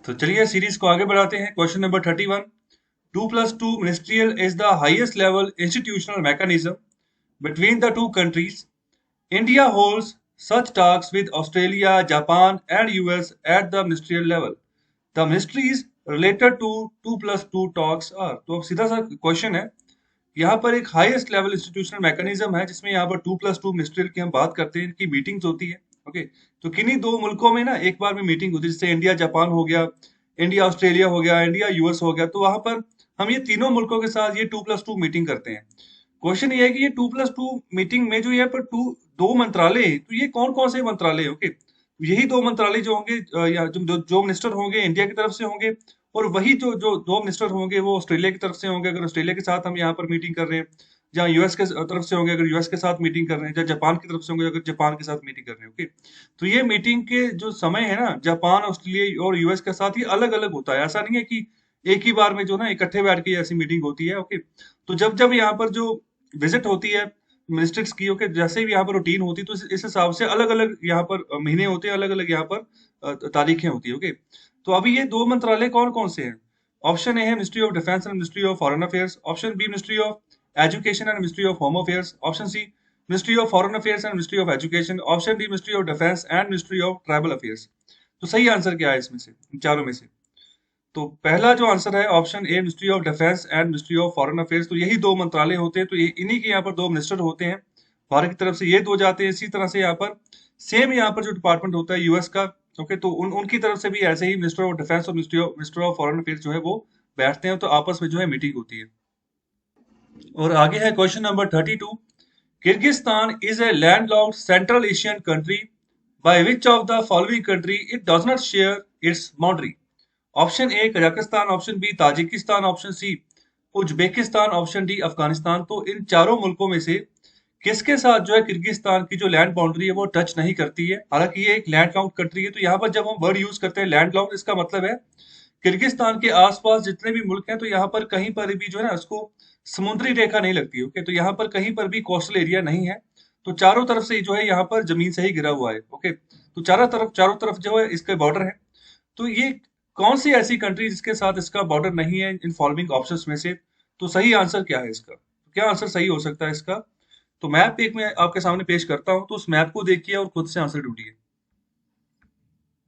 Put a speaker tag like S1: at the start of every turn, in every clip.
S1: तो चलिए सीरीज को आगे बढ़ाते हैं। Question number 31। 2+2 ministerial is the highest level institutional mechanism between the two countries. India holds such talks with Australia, Japan, and US at the ministerial level. The ministries related to 2+2 talks are. तो अब सीधा सा question है, यहाँ पर एक highest level institutional mechanism है जिसमें यहाँ पर 2+2 मिनिस्ट्रियल की हम बात करते हैं, इनकी मीटिंग्स होती है। ओके, तो किन्हीं दो मुल्कों में ना एक बार में मीटिंग होती है, जैसे इंडिया जापान हो गया, इंडिया ऑस्ट्रेलिया हो गया, इंडिया यूएस हो गया। तो वहां पर हम ये तीनों मुल्कों के साथ ये 2+2 मीटिंग करते हैं। क्वेश्चन ये है कि ये 2+2 मीटिंग में जो ये पर दो मंत्रालय हैं, तो ये कौन कौन से मंत्रालय हैं? ओके, यही दो मंत्रालय जो होंगे, या जो मिनिस्टर होंगे इंडिया की तरफ से होंगे, और वही जो जो दो मिनिस्टर होंगे वो ऑस्ट्रेलिया की तरफ से होंगे, अगर ऑस्ट्रेलिया के साथ हम यहाँ पर मीटिंग कर रहे हैं। जहाँ यूएस के तरफ से होंगे अगर यूएस के साथ मीटिंग कर रहे हैं, जहाँ जापान की तरफ से होंगे अगर जापान के साथ मीटिंग कर रहे हैं। ओके, तो ये मीटिंग के जो समय है ना, जापान, ऑस्ट्रेलिया और यूएस के साथ, ये अलग अलग होता है। ऐसा नहीं है कि एक ही बार में जो ना इकट्ठे बैठ के ऐसी मीटिंग होती है। ओके, तो जब जब यहाँ पर जो विजिट होती है मिनिस्टर्स की, ओके, जैसे भी यहाँ पर रूटीन होती है, तो इस हिसाब से अलग अलग यहाँ पर महीने होते हैं, अलग अलग यहाँ पर तारीखें होती है। ओके, तो अभी ये दो मंत्रालय कौन कौन से हैं? ऑप्शन ए है ministry of defence and ministry of foreign affairs, option B ministry of education and ministry of home affairs, option C ministry of foreign affairs and ministry of education, option D ministry of defence and ministry of tribal affairs. तो सही answer क्या है इसमें से, इन चारों में से? तो पहला जो आंसर है option A ministry of defence and ministry of foreign affairs. तो यही दो मंत्रालय होते हैं, तो इन्हीं के यहाँ पर दो मिनिस्टर होते हैं, भारत की तरफ से ये दो जाते हैं। इसी तरह से यहाँ पर सेम यहाँ पर जो डिपार्टमेंट होता है यूएस का, ओके, तो उनकी तरफ से भी ऐसे ही मिनिस्टर ऑफ डिफेंस और मिनिस्टर ऑफ फॉरेन अफेयर्स जो है वो बैठते हैं, तो आपस में जो है मीटिंग होती है। और आगे है question number 32। Kyrgyzstan is a landlocked central Asian country by which of the following country it does not share its boundary? Option A Kazakhstan, option B Tajikistan, option C Uzbekistan, option D Afghanistan. तो इन चारों मुल्कों में से किसके साथ जो है किर्गिस्तान की जो लैंड बाउंड्री है वो टच नहीं करती है? हालांकि ये एक लैंड लॉक्ड कंट्री है, तो यहाँ पर जब हम वर्ड यूज करते हैं लैंड लॉक्ड, इसका मतलब है किर्गिस्तान के आसपास जितने भी मुल्क हैं, तो यहाँ पर कहीं पर भी जो है ना उसको समुद्री रेखा नहीं लगती। ओके, तो यहाँ पर कहीं पर भी कोस्टल एरिया नहीं है, तो चारों तरफ से जो है यहाँ पर जमीन से ही घिरा हुआ है। ओके, तो चारों तरफ जो है इसके बॉर्डर है। तो ये कौन सी ऐसी कंट्री जिसके साथ इसका बॉर्डर नहीं है इन फॉलोइंग ऑप्शंस में से? तो सही आंसर क्या है इसका? तो क्या आंसर सही हो सकता है इसका? तो मैप एक मैं आपके सामने पेश करता हूं, तो उस मैप को देखिए और खुद से आंसर ढूंढिए।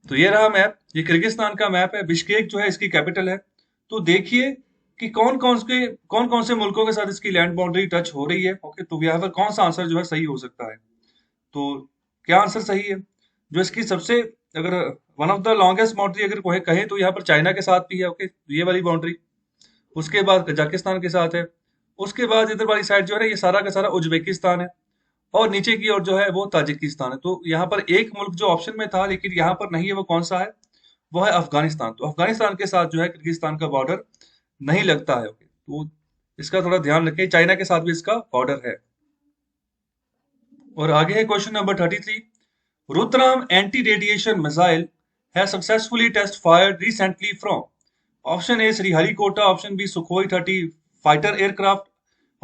S1: तो ये रहा मैप, ये किर्गिस्तान का मैप है, बिश्केक जो है इसकी कैपिटल है। तो देखिए कि कौन कौन से मुल्कों के साथ इसकी लैंड बाउंड्री टच हो रही है। ओके, तो यहाँ पर कौन सा आंसर जो है सही हो सकता है? तो क्या आंसर सही है? जो इसकी सबसे, अगर one of the longest boundary अगर कोई कहे, तो यहाँ पर चाइना के साथ भी है। ओके, तो ये वाली बाउंड्री, उसके बाद कजाकिस्तान के साथ है, उसके बाद इधर वाली साइड जो है ना, ये सारा का सारा उज्बेकिस्तान है, और नीचे की ओर जो है वो ताजिकिस्तान है। तो यहाँ पर एक मुल्क जो ऑप्शन में था लेकिन यहाँ पर नहीं है, वो कौन सा है? वो है अफगानिस्तान। तो अफगानिस्तान के साथ जो है किर्गिस्तान का बॉर्डर नहीं लगता है। ओके, तो इसका थोड़ा ध्यान रखें, चाइना के साथ भी इसका बॉर्डर है। और आगे है question number 33। Rudram anti radiation missile has successfully test fired recently from? Option A Sriharikota, option B Sukhoi 30 fighter aircraft,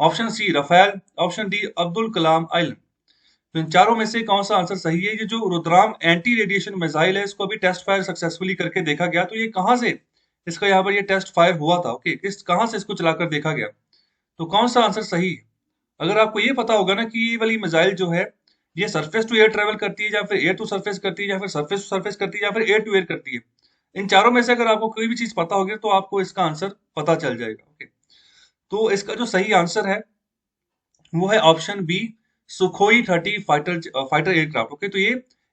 S1: option C Rafale, option D Abdul Kalam island. तो इन चारों में से कौन सा आंसर सही है? ये जो रुद्राम एंटी रेडिएशन मिसाइल है, इसको अभी टेस्ट फायर सक्सेसफुली करके देखा गया। तो ये कहाँ से इसका यहाँ पर ये टेस्ट फायर हुआ था? ओके, किस कहाँ से इसको चलाकर देखा गया? तो कौन सा आंसर सही है? अगर आपको ये पता होगा ना कि ये वाली मिसाइल जो है ये सरफेस टू एयर ट्रेवल करती है, या फिर एयर टू सरफेस करती है, या फिर सरफेस टू सरफेस करती है, या फिर एयर टू एयर करती है, इन चारों में से अगर आपको कोई भी चीज पता होगी तो आपको इसका आंसर पता चल जाएगा। ओके, तो इसका जो सही आंसर है वो है option B Sukhoi 30 fighter aircraft. Okay, तो ये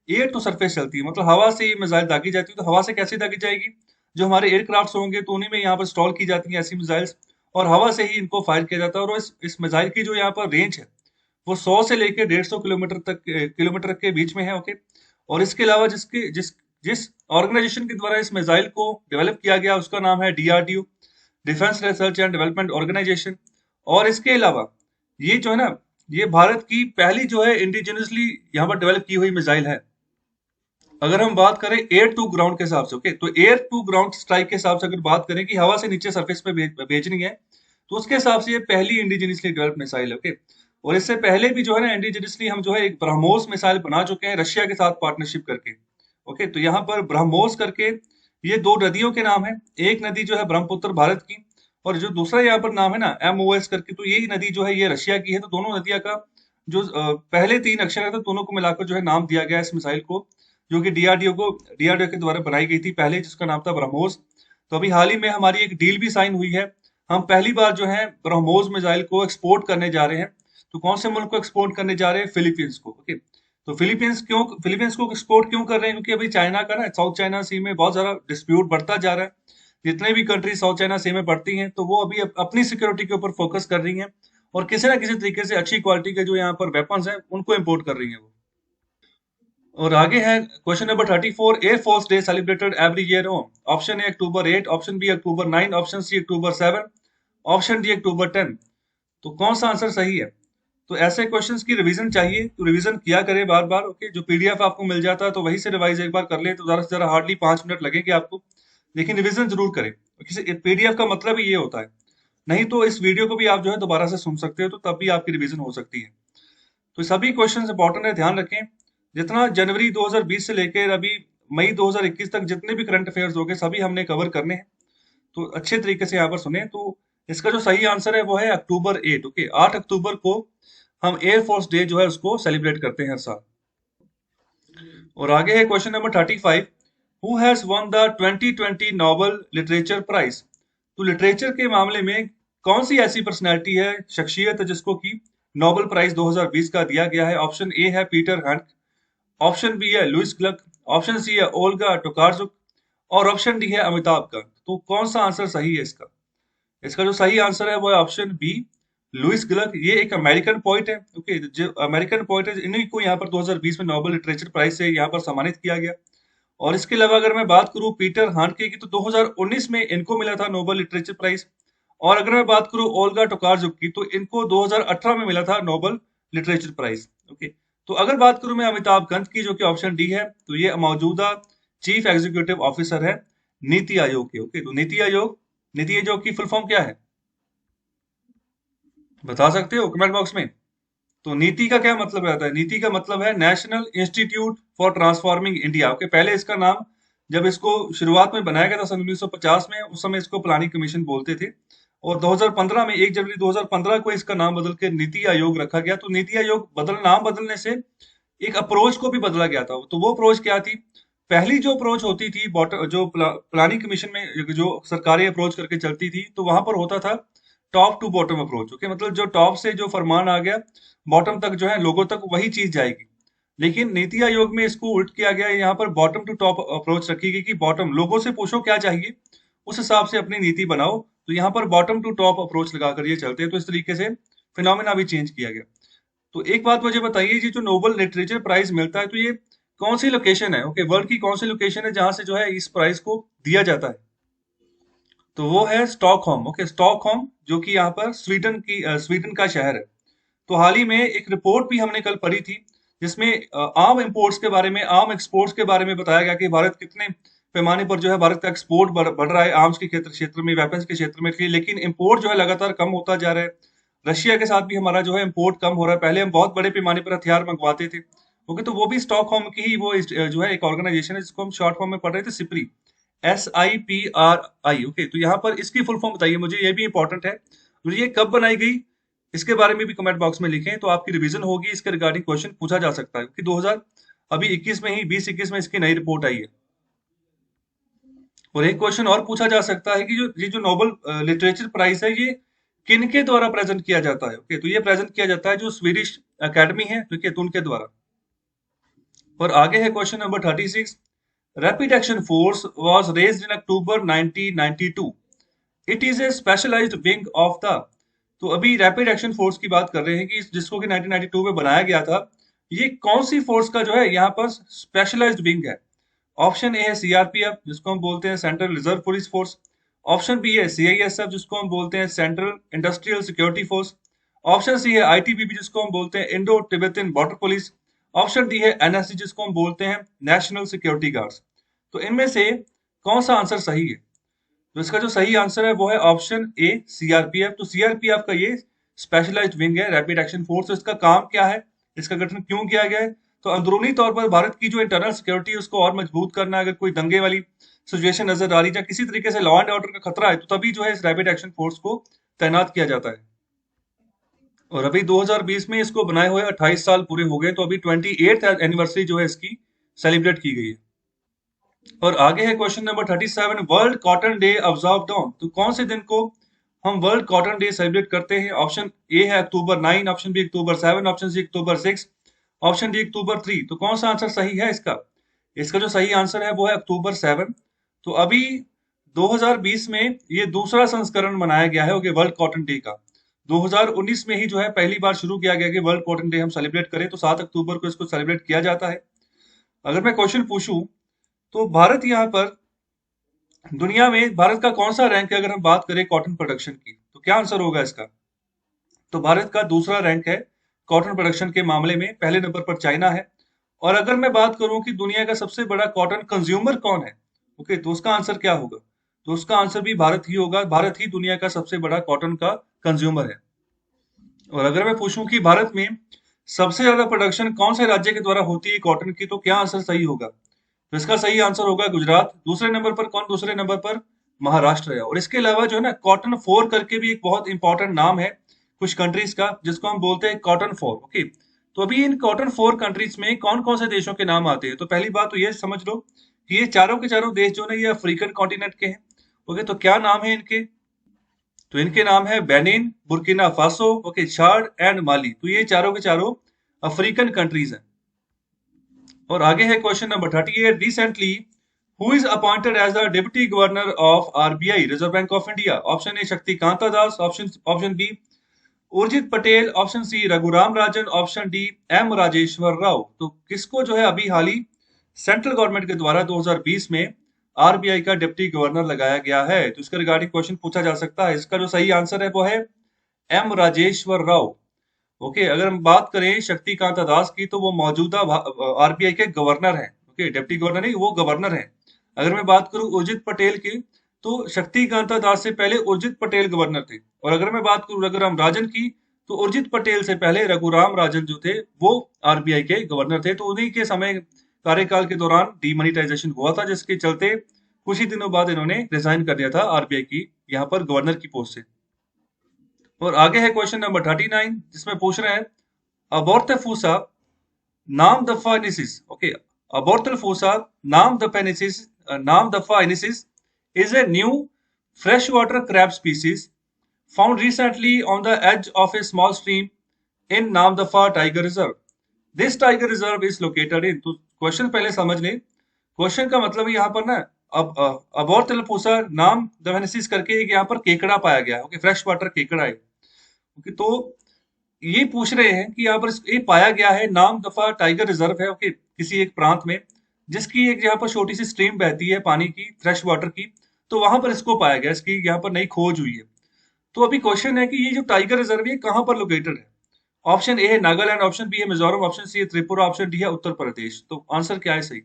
S1: एयर टू सरफेस चलती है, मतलब हवा से ये मिसाइल दागी जाती है। तो हवा से कैसे दागी जाएगी? जो हमारे एयरक्राफ्ट होंगे तो उन्हीं में यहाँ पर इंस्टॉल की जाती हैं ऐसी मिसाइल्स, और हवा से ही इनको फायर किया जाता है। और इस मिसाइल की जो यहाँ पर रेंज है वो 100 से लेकर 150 किलोमीटर के बीच में है। ओके, और इसके अलावा जिस ऑर्गेनाइजेशन के द्वारा इस मिसाइल को डेवलप किया गया उसका नाम है DRDO, defence research and development organisation. और इसके अलावा ये जो है ना, ये भारत की पहली जो है इंडिजिनसली यहाँ पर डेवलप की हुई मिसाइल है। अगर हम बात करें एयर टू ग्राउंड के हिसाब से, ओके, तो एयर टू ग्राउंड स्ट्राइक के हिसाब से अगर बात करें कि हवा से नीचे सरफेस पे भेजनी है, तो उसके हिसाब से ये पहली इंडिजिनसली डेवलप मिसाइल है। ओके, और इससे पहले भी जो है ना इंडिजिनसली हम जो है एक ब्रह्मोस मिसाइल बना चुके हैं रशिया के साथ पार्टनरशिप करके। ओके, तो यहाँ पर ब्रह्मोस करके ये दो नदियों के नाम है। एक नदी जो है ब्रह्मपुत्र भारत की, और जो दूसरा यहाँ पर नाम है ना MOS करके, तो यही नदी जो है ये रशिया की है। तो दोनों नदियां का जो पहले तीन अक्षर है तो दोनों को मिलाकर जो है नाम दिया गया है इस मिसाइल को, जो कि डीआरडीओ के द्वारा बनाई गई थी पहले, जिसका नाम था ब्रह्मोस। तो अभी हाल ही में हमारी एक डील भी साइन हुई है। हम पहली बार जो है ब्रह्मोस मिसाइल को एक्सपोर्ट करने जा रहे हैं। तो कौन से मुल्क को एक्सपोर्ट करने जा रहे हैं? फिलीपींस को। ओके, तो फिलीपींस को एक्सपोर्ट क्यों कर रहे हैं? क्योंकि अभी चाइना का ना साउथ चाइना सी में बहुत ज्यादा डिस्प्यूट बढ़ता जा रहा है। जितने भी कंट्री साउथ चाइना सी में बढ़ती हैं तो वो अभी अपनी सिक्योरिटी के ऊपर फोकस कर रही हैं, और किसी ना किसी तरीके से अच्छी क्वालिटी के जो यहाँ पर वेपन्स हैं उनको इम्पोर्ट कर रही हैं वो। और आगे है question number 34, air force day celebrated every year on. Option A October 8, option B October 9, option C October 7, option D October 10। तो कौन सा आंसर सही है? तो ऐसे क्वेश्चंस की रिवीजन चाहिए तो रिवीजन किया करें बार बार। ओके, जो पीडीएफ आपको मिल जाता है तो वही से रिवाइज एक बार कर ले, तो ज्यादा से ज्यादा हार्डली 5 मिनट लगेंगे आपको, लेकिन रिवीजन जरूर करें। किसी पीडीएफ का मतलब ही ये होता है। नहीं तो इस वीडियो को भी आप जो है दोबारा से सुन सकते हो, तो तब भी आपकी रिवीजन हो सकती है। तो सभी क्वेश्चंस इंपॉर्टेंट है, ध्यान रखें। जितना जनवरी 2020 से लेकर अभी मई 2021 तक जितने भी करंट अफेयर्स हो गए सभी हमने कवर करने हैं। तो अच्छे तरीके से यहाँ पर सुने। तो इसका जो सही आंसर है वो है अक्टूबर 8। ओके, 8 अक्टूबर को हम एयरफोर्स डे जो है उसको सेलिब्रेट करते हैं हर साल। और आगे है question number 35, who has won the 2020 Nobel literature prize. तो लिटरेचर के मामले में कौन सी ऐसी पर्सनैलिटी है, शख्सियत है, जिसको कि नोबेल प्राइज 2020 का दिया गया है? ऑप्शन ए है पीटर हैंक, ऑप्शन बी है लुइस ग्लक, ऑप्शन सी है ओल्गा टोकार्जुक, और ऑप्शन डी है अमिताभ कांत। तो कौन सा आंसर सही है इसका? इसका जो सही आंसर है वो है ऑप्शन बी, लुइस ग्लक। ये एक अमेरिकन पोइट है। ओके, जो अमेरिकन पोइट है इन्हीं को यहाँ पर 2020 में नोबेल लिटरेचर प्राइज से यहाँ पर सम्मानित किया गया। और इसके अलावा अगर मैं बात करूं पीटर हांडके की, तो 2019 में इनको मिला था नोबेल लिटरेचर प्राइज। और अगर मैं बात करूं ओल्गा टोकार्जुक की, तो इनको 2018 में मिला था नोबेल लिटरेचर प्राइज। ओके, तो अगर बात करूं मैं अमिताभ कांत की, जो कि ऑप्शन डी है, तो ये मौजूदा चीफ एग्जीक्यूटिव ऑफिसर है नीति आयोग के। ओके, तो नीति आयोग की फुल फॉर्म क्या है? बता सकते हो कमेंट बॉक्स में। तो नीति का क्या मतलब रहता है? नीति का मतलब है national institute for transforming India. Okay, पहले इसका नाम जब इसको शुरुआत में बनाया गया था सन 1950 में, उस समय इसको प्लानिंग कमीशन बोलते थे। और 2015 में 1 जनवरी 2015 को इसका नाम बदल के नीति आयोग रखा गया। तो नीति आयोग नाम बदलने से एक अप्रोच को भी बदला गया था। तो वो अप्रोच क्या थी? पहली जो अप्रोच होती थी जो प्लानिंग कमीशन में जो सरकारें अप्रोच करके चलती थी, तो वहां पर होता था top to bottom approach. Okay, मतलब जो टॉप से जो फरमान आ गया बॉटम तक जो है लोगों तक वही चीज जाएगी। लेकिन नीति आयोग में इसको उल्ट किया गया, यहाँ पर बॉटम टू टॉप अप्रोच रखी गई कि बॉटम लोगों से पूछो क्या चाहिए, उस हिसाब से अपनी नीति बनाओ। तो यहाँ पर बॉटम टू टॉप अप्रोच लगाकर ये चलते हैं। तो इस तरीके से फिनोमेना भी चेंज किया गया। तो एक बात मुझे बताइए, ये जो नोबेल लिटरेचर प्राइज मिलता है तो ये कौन सी लोकेशन है? ओके, वर्ल्ड की कौन सी लोकेशन है जहां से जो है इस प्राइज को दिया जाता है? तो वो है स्टॉकहोम। ओके, स्टॉकहोम जो कि यहाँ पर स्वीडन का शहर है। तो हाल ही में एक रिपोर्ट भी हमने कल पढ़ी थी, जिसमें आर्म इंपोर्ट्स के बारे में, आर्म एक्सपोर्ट्स के बारे में बताया गया कि भारत कितने पैमाने पर जो है भारत का एक्सपोर्ट बढ़ रहा है आर्म्स के क्षेत्र में, वेपन्स के क्षेत्र में। लेकिन इंपोर्ट जो है लगातार कम होता जा रहा है। रशिया के साथ भी हमारा जो है इंपोर्ट कम हो रहा है। पहले हम बहुत बड़े पैमाने पर हथियार मंगवाते थे। ओके, तो वो भी स्टॉकहोम की ही वो जो है एक ऑर्गेनाइजेशन है, जिसको हम शॉर्ट फॉर्म में पढ़ रहे थे, सिप्री, SIPRI। ओके, तो यहाँ पर इसकी फुल फॉर्म बताइए मुझे, ये भी इंपॉर्टेंट है। मुझे ये कब बनाई गई इसके बारे में भी कमेंट बॉक्स में लिखें, तो आपकी रिवीजन होगी, इसके रिगार्डिंग क्वेश्चन पूछा जा सकता है। क्योंकि 2000 अभी 21 में ही 2021 में इसकी नई रिपोर्ट आई है। और एक क्वेश्चन और पूछा जा सकता है कि जो नोबेल लिटरेचर प्राइज है ये किन के द्वारा प्रेजेंट किया जाता है? ओके, तो ये प्रेजेंट किया जाता है जो स्वीडिश अकेडमी है, ठीक है, तो उनके द्वारा। और आगे है question number 36, rapid action force was raised in October 1992। It is a specialised wing of the. तो अभी रैपिड एक्शन फोर्स की बात कर रहे हैं कि जिसको कि 1992 में बनाया गया था। ये कौन सी फोर्स का जो है यहाँ पर स्पेशलाइज्ड विंग है? ऑप्शन ए है सीआरपीएफ, जिसको हम बोलते हैं central reserve police force. Option B है सीआईएसएफ, जिसको हम बोलते हैं central industrial security force. Option C है आईटीबीपी, जिसको हम बोलते हैं Indo Tibetan border police. Option D है एनएसजी, जिसको हम बोलते हैं नेशनल सिक्योरिटी गार्ड्स। तो इनमें से कौन सा आंसर सही है? तो इसका जो सही आंसर है वो है ऑप्शन ए, सीआरपीएफ। तो सीआरपीएफ का ये स्पेशलाइज्ड विंग है, रैपिड एक्शन फोर्स। तो इसका काम क्या है, इसका गठन क्यों किया गया है? तो अंदरूनी तौर पर भारत की जो इंटरनल सिक्योरिटी है उसको और मजबूत करना है। अगर कोई दंगे वाली सिचुएशन नजर आ रही है, या किसी तरीके से लॉ एंड ऑर्डर का खतरा है, तो तभी जो है इस रैपिड एक्शन फोर्स को तैनात किया जाता है। और अभी 2020 में इसको बनाए हुए 28 साल पूरे हो गए, तो अभी 28th एनिवर्सरी जो है इसकी सेलिब्रेट की गई है। और आगे है question number 37, world cotton day observed on, तो कौन से दिन को हम वर्ल्ड कॉटन डे सेलिब्रेट करते हैं? ऑप्शन ए है अक्टूबर 9, ऑप्शन बी अक्टूबर 7, ऑप्शन सी अक्टूबर 6, ऑप्शन डी अक्टूबर 3। तो कौन सा आंसर सही है इसका? इसका जो सही आंसर है वो है अक्टूबर 7। तो अभी 2020 में ये दूसरा संस्करण मनाया गया है, ओके, वर्ल्ड कॉटन डे का। 2019 में ही जो है पहली बार शुरू किया गया कि वर्ल्ड कॉटन डे हम सेलिब्रेट करें, तो 7 अक्टूबर को इसको सेलिब्रेट किया जाता है। अगर मैं क्वेश्चन पूछूं तो भारत यहाँ पर दुनिया में भारत का कौन सा रैंक है अगर हम बात करें कॉटन प्रोडक्शन की, तो क्या आंसर होगा इसका? तो भारत का दूसरा रैंक है कॉटन प्रोडक्शन के मामले में, पहले नंबर पर चाइना है। और अगर मैं बात करूं कि दुनिया का सबसे बड़ा कॉटन कंज्यूमर कौन है, ओके, तो उसका आंसर क्या होगा? तो उसका आंसर भी भारत ही होगा। भारत ही दुनिया का सबसे बड़ा कॉटन का कंज्यूमर है। और अगर मैं पूछूं कि भारत में सबसे ज्यादा प्रोडक्शन कौन से राज्य के द्वारा होती है कॉटन की, तो क्या आंसर सही होगा? तो इसका सही आंसर होगा गुजरात। दूसरे नंबर पर कौन? दूसरे नंबर पर महाराष्ट्र है। और इसके अलावा जो है ना, कॉटन फोर करके भी एक बहुत इंपॉर्टेंट नाम है कुछ कंट्रीज का, जिसको हम बोलते हैं कॉटन फोर, ओके। तो अभी इन कॉटन फोर कंट्रीज में कौन कौन से देशों के नाम आते हैं? तो पहली बात तो ये समझ लो कि ये चारों के चारों देश जो है ये अफ्रीकन कॉन्टिनेंट के हैं, ओके। तो क्या नाम है इनके? तो इनके नाम है Benin, Burkina Faso, okay, Chad and Mali. तो ये चारों के चारों अफ्रीकन कंट्रीज हैं। और आगे है question number 38, recently who is appointed as the deputy governor of RBI, reserve bank of India? Option A Shaktikanta Das, option B Urjit Patel, option C Raghuram Rajan, option D M Rajeshwar Rao. तो किसको जो है अभी हाल ही सेंट्रल गवर्नमेंट के द्वारा 2020 में आरबीआई का डिप्टी गवर्नर लगाया गया है? तो इसके रिगार्डिंग क्वेश्चन पूछा जा सकता है। इसका जो सही आंसर है वो है एम राजेश्वर राव, ओके। अगर हम बात करें शक्तिकांता दास की, तो वो मौजूदा आरबीआई के गवर्नर हैं, ओके, डिप्टी गवर्नर नहीं, वो गवर्नर हैं। अगर मैं बात करूं उर्जित पटेल की, तो शक्तिकांता दास से पहले उर्जित पटेल गवर्नर थे। और अगर मैं बात करूं रघुराम राजन की, तो उर्जित पटेल से पहले रघुराम राजन जो थे वो आरबीआई के गवर्नर थे। तो उन्हीं के समय कार्यकाल के दौरान डीमोनिटाइजेशन हुआ था, जिसके चलते कुछ ही दिनों बाद इन्होंने रिजाइन कर दिया था आरबीआई की यहाँ पर गवर्नर की पोस्ट से। और आगे है क्वेश्चन नंबर 39, जिसमें पूछ रहे हैं अबोर्टेफूसा नाम दफा इनिसिस, ओके, अबोर्टेफूसा नाम दफा इनिसिस is a new freshwater crab species found recently on the edge of a small stream in Namdapha Tiger Reserve. This tiger reserve is located in, तो क्वेश्चन पहले समझ लें। क्वेश्चन का मतलब यहाँ पर ना, अब अबोर्टेफूसा नाम दफेनेसिस करके एक यहाँ पर केकड़ा पाया गया है, ओके, फ्रेश वाटर केकड़ा है, ओके। तो ये पूछ रहे हैं कि यहाँ पर ये पाया गया है, नाम दफा टाइगर रिजर्व है, ओके, किसी एक प्रांत में, जिसकी एक यहाँ पर छोटी सी स्ट्रीम बहती है पानी की, फ्रेश वाटर की। तो वहां पर इसको पाया गया, इसकी यहाँ पर नई खोज हुई है। तो अभी क्वेश्चन है कि ये जो टाइगर रिजर्व है कहाँ पर लोकेटेड है? ऑप्शन ए है नागालैंड, ऑप्शन बी है मिजोरम, ऑप्शन सी है त्रिपुरा, ऑप्शन डी है उत्तर प्रदेश। तो आंसर क्या है सही?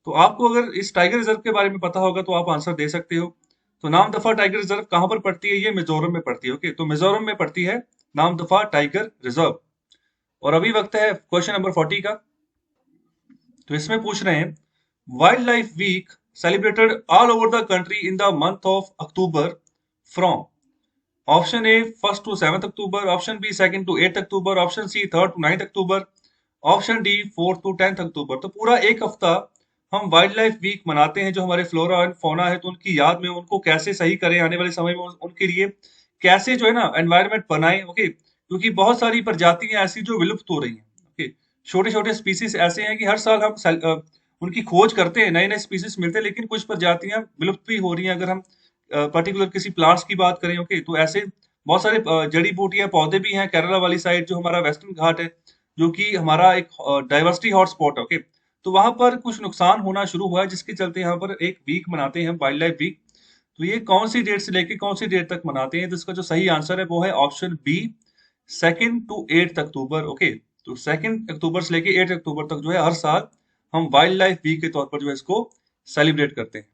S1: तो आपको अगर इस टाइगर रिजर्व के बारे में पता होगा तो आप आंसर दे सकते हो। तो नाम दफा टाइगर रिजर्व कहां पर पड़ती है? ये मिजोरम में पड़ती है, ओके। तो मिजोरम में पड़ती है नाम दफा टाइगर रिजर्व। और अभी वक्त है क्वेश्चन नंबर 40 का। तो इसमें पूछ रहे हैं wild life week celebrated all over the country in the month of October from, option A 1st to 7th October, option B 2nd to 8th October, option C 3rd to 9th October, option D 4th to 10th October. तो पूरा एक हफ्ता हम wild life week मनाते हैं। जो हमारे flora and fauna है, तो उनकी याद में उनको कैसे सही करें, आने वाले समय में उनके लिए कैसे जो है ना एनवायरनमेंट बनाएं, ओके। क्योंकि बहुत सारी प्रजातियां ऐसी जो विलुप्त हो रही हैं, ओके। छोटे छोटे स्पीसीज ऐसे हैं कि हर साल हम उनकी खोज करते हैं, नए नए स्पीसीज मिलते हैं, लेकिन कुछ प्रजातियां विलुप्त भी हो रही हैं। अगर हम पर्टिकुलर किसी प्लांट्स की बात करें, ओके, तो ऐसे बहुत सारे जड़ी बूटियां पौधे भी हैं केरला वाली साइड, जो हमारा वेस्टर्न घाट है, जो कि हमारा एक डाइवर्सिटी हॉटस्पॉट है, ओके। तो वहां पर कुछ नुकसान होना शुरू हुआ है, जिसके चलते यहाँ पर एक वीक मनाते हैं, वाइल्ड लाइफ वीक। तो ये कौन सी डेट से लेके कौन सी डेट तक मनाते हैं? तो इसका जो सही आंसर है वो है option B 2nd to 8th October, okay. तो 2nd अक्टूबर से लेके 8 अक्टूबर तक जो है हर साल हम वाइल्ड लाइफ वीक के तौर पर जो है इसको सेलिब्रेट करते हैं।